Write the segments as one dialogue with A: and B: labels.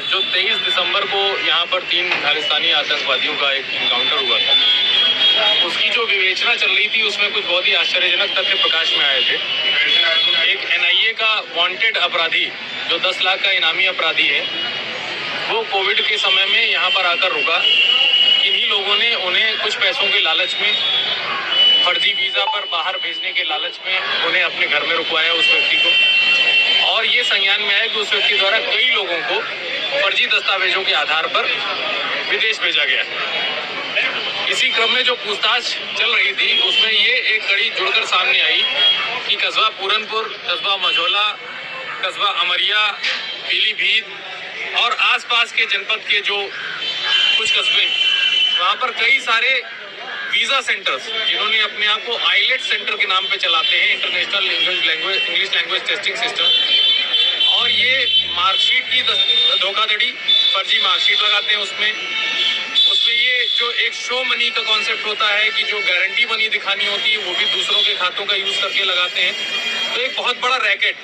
A: जो 23 दिसंबर को यहाँ पर 3 खालिस्तानी आतंकवादियों का एक इनकाउंटर हुआ था, उसकी जो विवेचना चल रही थी उसमें कुछ बहुत ही आश्चर्यजनक तथ्य प्रकाश में आए थे। एक एनआईए का वांटेड अपराधी जो 10 लाख का इनामी अपराधी है, वो कोविड के समय में यहाँ पर आकर रुका। इन्हीं लोगों ने उन्हें कुछ पैसों के लालच में, फर्जी वीज़ा पर बाहर भेजने के लालच में उन्हें अपने घर में रुकवाया उस व्यक्ति को। और ये संज्ञान में आया कि उस व्यक्ति द्वारा कई लोगों को फर्जी दस्तावेजों के आधार पर विदेश भेजा गया। इसी क्रम में जो पूछताछ चल रही थी उसमें ये एक कड़ी जुड़कर सामने आई कि कस्बा पूरनपुर, कस्बा मझौला, कस्बा अमरिया, पीलीभीत और आसपास के जनपद के जो कुछ कस्बे, वहाँ पर कई सारे वीज़ा सेंटर्स जिन्होंने अपने आप को आईलेट सेंटर के नाम पे चलाते हैं, international English language testing system, और ये मार्कशीट की धोखाधड़ी, फर्जी मार्कशीट लगाते हैं उसमें ये जो एक शो मनी का कॉन्सेप्ट होता है कि जो गारंटी मनी दिखानी होती है वो भी दूसरों के खातों का यूज़ करके लगाते हैं। तो एक बहुत बड़ा रैकेट।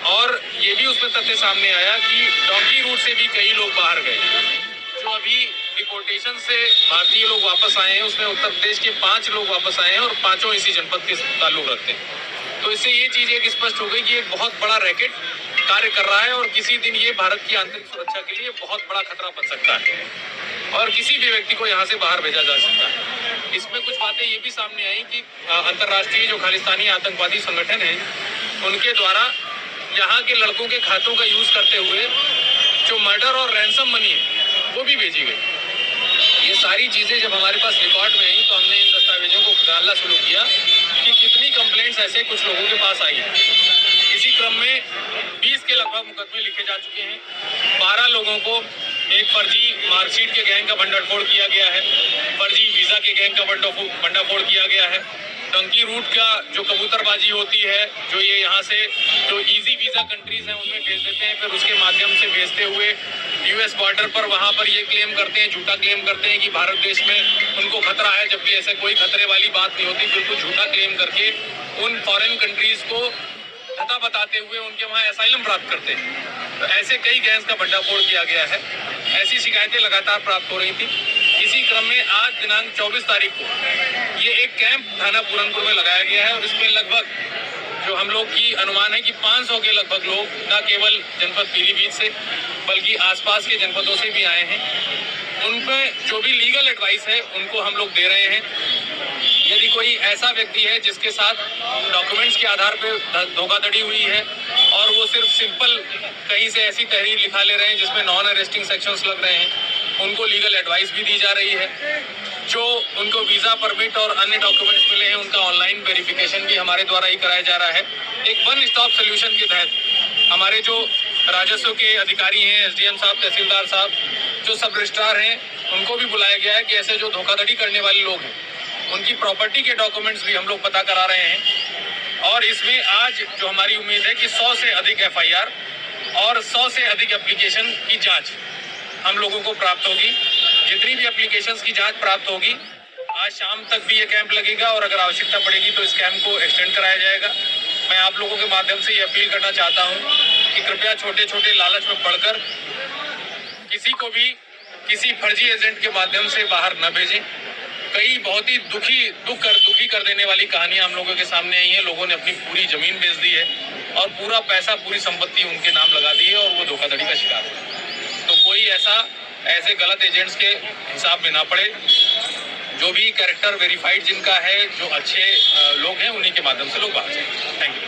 A: और ये भी उसमें तथ्य सामने आया कि डोंकी रूट से भी कई लोग बाहर गए। जो अभी डिपोर्टेशन से भारतीय लोग वापस आए हैं उसमें उत्तर प्रदेश के 5 लोग वापस आए हैं और 5 इसी जनपद के ताल्लुक रखते हैं। तो इससे ये चीज़ एक स्पष्ट हो गई कि एक बहुत बड़ा रैकेट कार्य कर रहा है और किसी दिन ये भारत की आंतरिक सुरक्षा के लिए बहुत बड़ा खतरा बन सकता है और किसी भी व्यक्ति को यहाँ से बाहर भेजा जा सकता है। इसमें कुछ बातें ये भी सामने आई कि अंतर्राष्ट्रीय जो खालिस्तानी आतंकवादी संगठन है उनके द्वारा यहाँ के लड़कों के खातों का यूज़ करते हुए जो मर्डर और रैंसम मनी है वो भी भेजी गई। ये सारी चीज़ें जब हमारे पास रिकॉर्ड में आई तो हमने इन दस्तावेजों को खंगालना शुरू किया कि कितनी कंप्लेंट्स ऐसे कुछ लोगों के पास आई हैं। इसी क्रम में 20 के लगभग मुकदमे लिखे जा चुके हैं। 12 लोगों को एक फर्जी मार्कशीट के गैंग का भंडाफोड़ किया गया है, फर्जी वीज़ा के गैंग का भंडाफोड़ किया गया है। डंकी रूट का जो कबूतरबाजी होती है, जो ये यहाँ से जो इजी वीज़ा कंट्रीज़ हैं उनमें भेज देते हैं, फिर उसके माध्यम से भेजते हुए यूएस बॉर्डर पर वहाँ पर ये क्लेम करते हैं, झूठा क्लेम करते हैं कि भारत देश में उनको खतरा है, जबकि ऐसे कोई खतरे वाली बात नहीं होती। बिल्कुल झूठा क्लेम करके उन फॉरेन कंट्रीज़ को खता बताते हुए उनके वहाँ असाइलम प्राप्त करते हैं। तो ऐसे कई गैंग्स का भंडाफोड़ किया गया है। ऐसी शिकायतें लगातार प्राप्त हो रही थी। इसी क्रम में आज दिनांक 24 तारीख को ये एक कैंप थाना पूरनपुर में लगाया गया है और इसमें लगभग जो हम लोग की अनुमान है कि 500 के लगभग लोग न केवल जनपद पीलीभीत से बल्कि आसपास के जनपदों से भी आए हैं। उनमें जो भी लीगल एडवाइस है उनको हम लोग दे रहे हैं। यदि कोई ऐसा व्यक्ति है जिसके साथ डॉक्यूमेंट्स के आधार पर धोखाधड़ी हुई है और वो सिर्फ सिंपल कहीं से ऐसी तहरीर लिखा ले रहे हैं जिसमें नॉन अरेस्टिंग सेक्शंस लग रहे हैं, उनको लीगल एडवाइस भी दी जा रही है। जो उनको वीज़ा परमिट और अन्य डॉक्यूमेंट्स मिले हैं उनका ऑनलाइन वेरिफिकेशन भी हमारे द्वारा ही कराया जा रहा है। एक वन स्टॉप सोल्यूशन के तहत हमारे जो राजस्व के अधिकारी हैं, एसडीएम साहब, तहसीलदार साहब, जो सब रजिस्ट्रार हैं, उनको भी बुलाया गया है कि ऐसे जो धोखाधड़ी करने वाले लोग हैं उनकी प्रॉपर्टी के डॉक्यूमेंट्स भी हम लोग पता करा रहे हैं। और इसमें आज जो हमारी उम्मीद है कि 100 से अधिक एफआईआर और 100 से अधिक एप्लीकेशन की जांच हम लोगों को प्राप्त होगी। जितनी भी एप्लीकेशंस की जांच प्राप्त होगी आज शाम तक भी ये कैंप लगेगा और अगर आवश्यकता पड़ेगी तो इस कैंप को एक्सटेंड कराया जाएगा। मैं आप लोगों के माध्यम से ये अपील करना चाहता हूँ कि कृपया छोटे छोटे लालच में पड़कर किसी को भी किसी फर्जी एजेंट के माध्यम से बाहर न भेजें। कई बहुत ही दुखी कर देने वाली कहानियां हम लोगों के सामने आई हैं। लोगों ने अपनी पूरी जमीन बेच दी है और पूरा पैसा, पूरी संपत्ति उनके नाम लगा दी है और वो धोखाधड़ी का शिकार है। तो कोई ऐसे गलत एजेंट्स के हिसाब में ना पड़े। जो भी कैरेक्टर वेरीफाइड जिनका है, जो अच्छे लोग हैं, उन्हीं के माध्यम से लोग बाहर जाएं। Thank you.